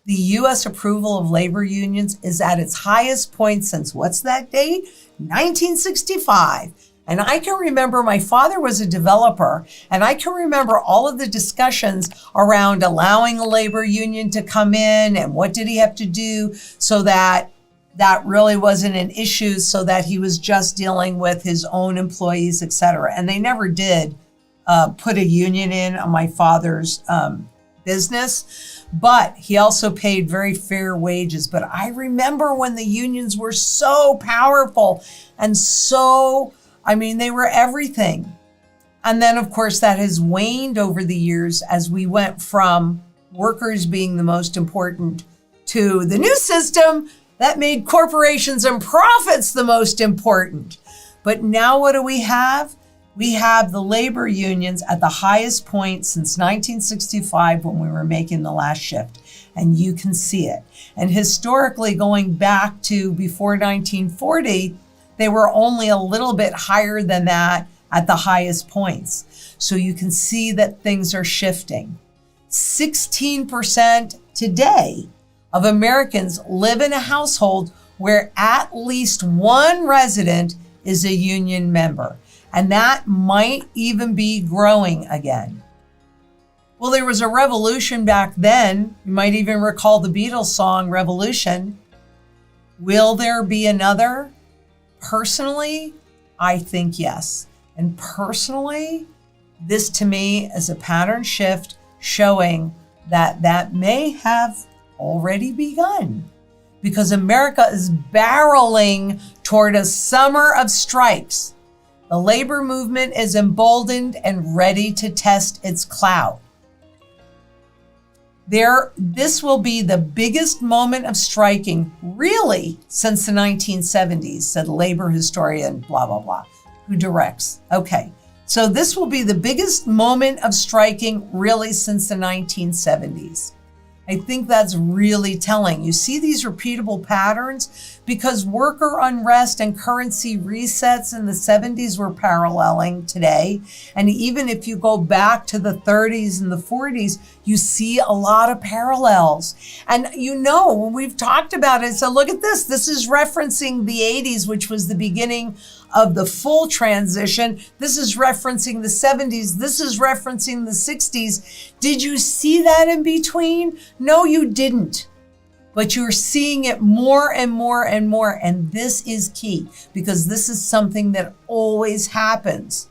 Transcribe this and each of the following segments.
the U.S. approval of labor unions is at its highest point since what's that date? 1965. And I can remember my father was a developer, and I can remember all of the discussions around allowing a labor union to come in and what did he have to do so that that really wasn't an issue, so that he was just dealing with his own employees, et cetera. And they never did put a union in on my father's business, but he also paid very fair wages. But I remember when the unions were so powerful and they were everything. And then, of course, that has waned over the years as we went from workers being the most important to the new system that made corporations and profits the most important. But now what do we have? We have the labor unions at the highest point since 1965 when we were making the last shift. And you can see it. And historically, going back to before 1940, they were only a little bit higher than that at the highest points. So you can see that things are shifting. 16% today of Americans live in a household where at least one resident is a union member. And that might even be growing again. Well, there was a revolution back then. You might even recall the Beatles song, Revolution. Will there be another? Personally, I think yes. And personally, this to me is a pattern shift showing that may have already begun, because America is barreling toward a summer of strikes. The labor movement is emboldened and ready to test its clout. This will be the biggest moment of striking really since the 1970s, said labor historian, blah, blah, blah, who directs. Okay, so this will be the biggest moment of striking really since the 1970s. I think that's really telling. You see these repeatable patterns because worker unrest and currency resets in the 70s were paralleling today. And even if you go back to the 30s and the 40s, you see a lot of parallels. And when we've talked about it, so look at this. This is referencing the 80s, which was the beginning of the full transition. This is referencing the 70s. This is referencing the 60s. Did you see that in between? No, you didn't. But you're seeing it more and more and more. And this is key because this is something that always happens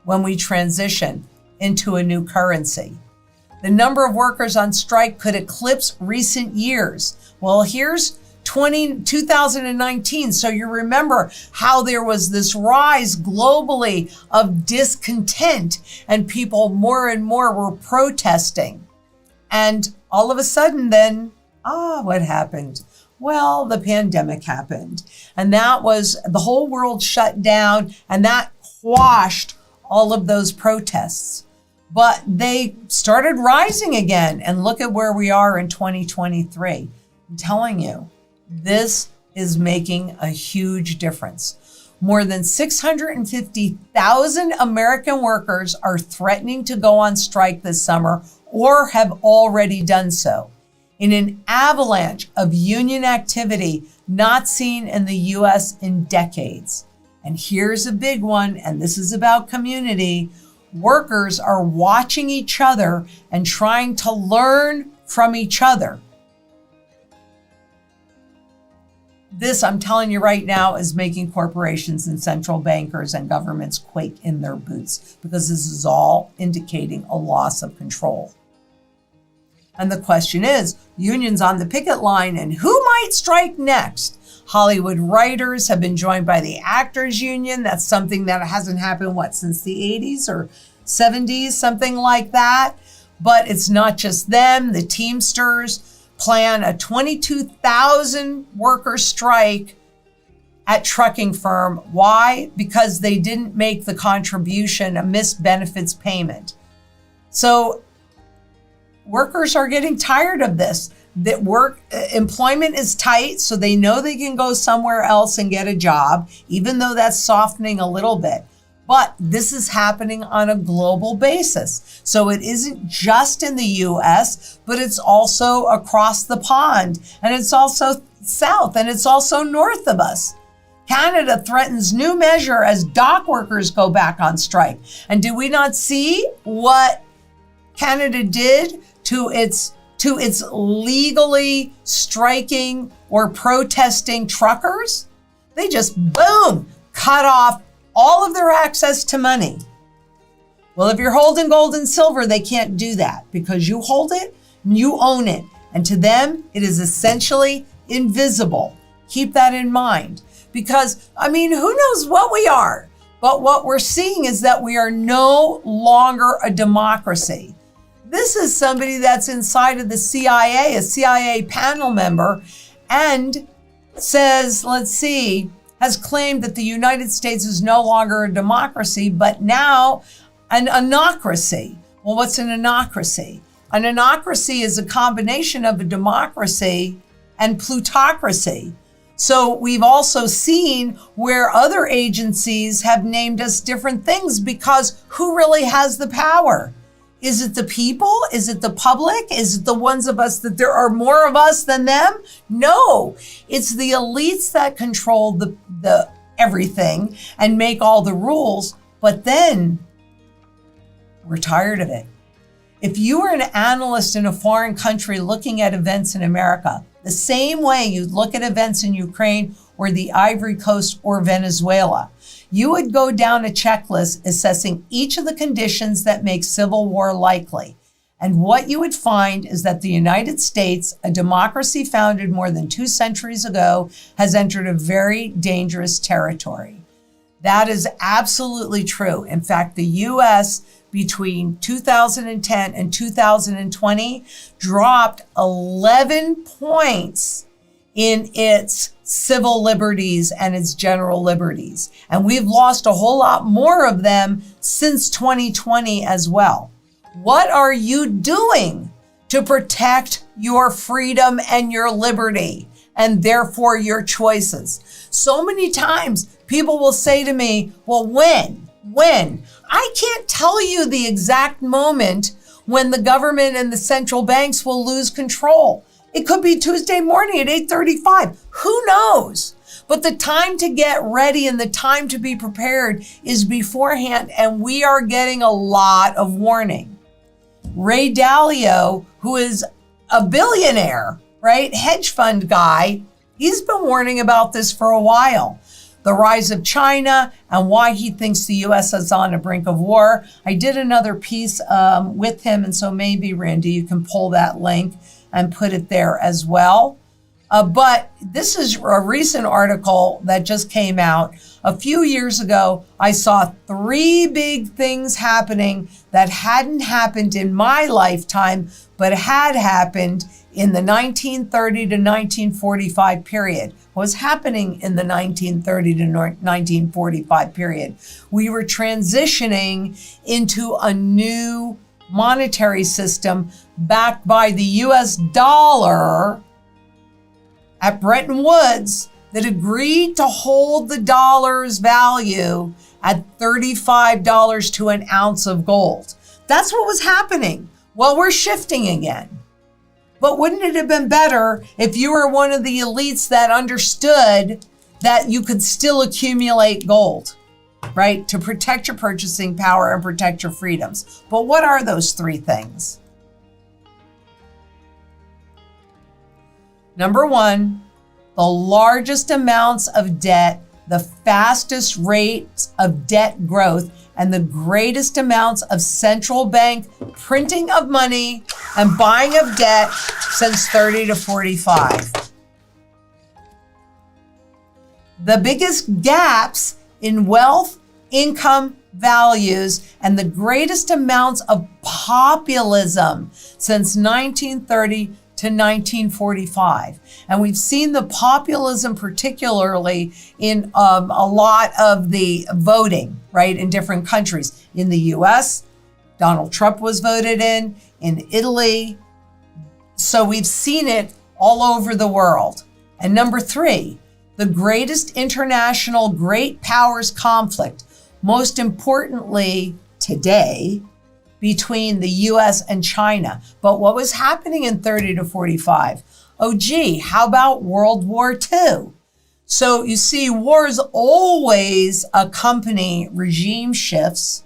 when we transition into a new currency. The number of workers on strike could eclipse recent years. Well, here's 2019. So you remember how there was this rise globally of discontent and people more and more were protesting. And all of a sudden then, what happened? Well, the pandemic happened. And that was, the whole world shut down and that quashed all of those protests. But they started rising again. And look at where we are in 2023. I'm telling you, this is making a huge difference. More than 650,000 American workers are threatening to go on strike this summer or have already done so, in an avalanche of union activity not seen in the U.S. in decades. And here's a big one, and this is about community. Workers are watching each other and trying to learn from each other. This, I'm telling you right now, is making corporations and central bankers and governments quake in their boots because this is all indicating a loss of control. And the question is, unions on the picket line and who might strike next? Hollywood writers have been joined by the actors union. That's something that hasn't happened, since the 80s or 70s, something like that. But it's not just them. The Teamsters plan a 22,000 worker strike at trucking firm. Why? Because they didn't make the contribution, a missed benefits payment. So workers are getting tired of this. That employment is tight, so they know they can go somewhere else and get a job, even though that's softening a little bit. But this is happening on a global basis. So it isn't just in the US, but it's also across the pond, and it's also south, and it's also north of us. Canada threatens new measure as dock workers go back on strike. And do we not see what Canada did to its legally striking or protesting truckers? They just, boom, cut off all of their access to money. Well, if you're holding gold and silver, they can't do that because you hold it and you own it. And to them, it is essentially invisible. Keep that in mind because, I mean, who knows what we are? But what we're seeing is that we are no longer a democracy. This is somebody that's inside of the CIA, a CIA panel member, and says, has claimed that the United States is no longer a democracy, but now an anocracy. Well, what's an anocracy? An anocracy is a combination of a democracy and plutocracy. So we've also seen where other agencies have named us different things because who really has the power? Is it the people? Is it the public? Is it the ones of us that there are more of us than them? No, it's the elites that control the everything and make all the rules. But then we're tired of it. If you were an analyst in a foreign country looking at events in America, the same way you'd look at events in Ukraine or the Ivory Coast or Venezuela, you would go down a checklist assessing each of the conditions that make civil war likely. And what you would find is that the United States, a democracy founded more than 2 centuries ago, has entered a very dangerous territory. That is absolutely true. In fact, the U.S. between 2010 and 2020 dropped 11 points in its civil liberties and its general liberties. And we've lost a whole lot more of them since 2020 as well. What are you doing to protect your freedom and your liberty and therefore your choices? So many times people will say to me, well, when? I can't tell you the exact moment when the government and the central banks will lose control. It could be Tuesday morning at 8:35. Who knows? But the time to get ready and the time to be prepared is beforehand, and we are getting a lot of warning. Ray Dalio, who is a billionaire, right, hedge fund guy, he's been warning about this for a while. The rise of China and why he thinks the U.S. is on the brink of war. I did another piece with him, and so maybe, Randy, you can pull that link and put it there as well. But this is a recent article that just came out. A few years ago, I saw 3 big things happening that hadn't happened in my lifetime, but had happened in the 1930 to 1945 period. What was happening in the 1930 to 1945 period? We were transitioning into a new monetary system backed by the US dollar at Bretton Woods that agreed to hold the dollar's value at $35 to an ounce of gold. That's what was happening. Well, we're shifting again. But wouldn't it have been better if you were one of the elites that understood that you could still accumulate gold, right? To protect your purchasing power and protect your freedoms. But what are those 3 things? Number 1, the largest amounts of debt, the fastest rates of debt growth, and the greatest amounts of central bank printing of money and buying of debt since 30 to 45. The biggest gaps in wealth, income, values, and the greatest amounts of populism since 1930 to 1945. And we've seen the populism particularly in a lot of the voting, right, in different countries. In the US, Donald Trump was voted in Italy. So we've seen it all over the world. And number 3, the greatest international great powers conflict most importantly today, between the US and China. But what was happening in 30 to 45? Oh, gee, how about World War II? So you see, wars always accompany regime shifts,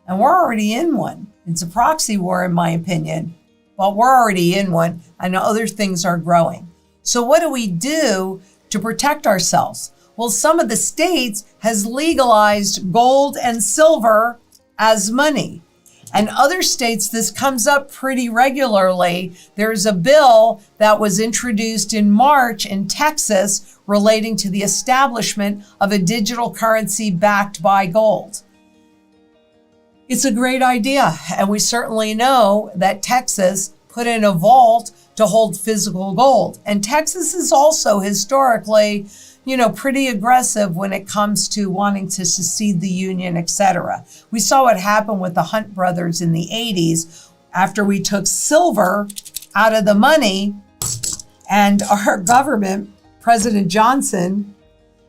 and we're already in one. It's a proxy war, in my opinion, but we're already in one, and other things are growing. So what do we do to protect ourselves? Well, some of the states has legalized gold and silver as money. And other states, this comes up pretty regularly. There's a bill that was introduced in March in Texas relating to the establishment of a digital currency backed by gold. It's a great idea. And we certainly know that Texas put in a vault to hold physical gold. And Texas is also historically, pretty aggressive when it comes to wanting to secede the Union, etc. We saw what happened with the Hunt brothers in the 80s after we took silver out of the money, and our government, President Johnson,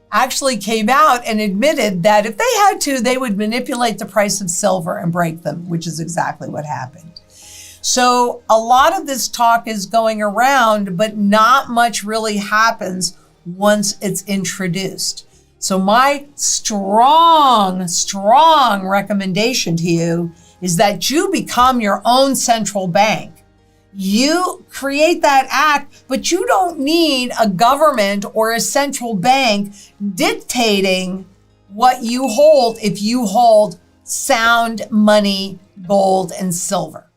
actually came out and admitted that if they had to, they would manipulate the price of silver and break them, which is exactly what happened. So a lot of this talk is going around, but not much really happens once it's introduced. So my strong recommendation to you is that you become your own central bank. You create that act, but you don't need a government or a central bank dictating what you hold if you hold sound money, gold, and silver.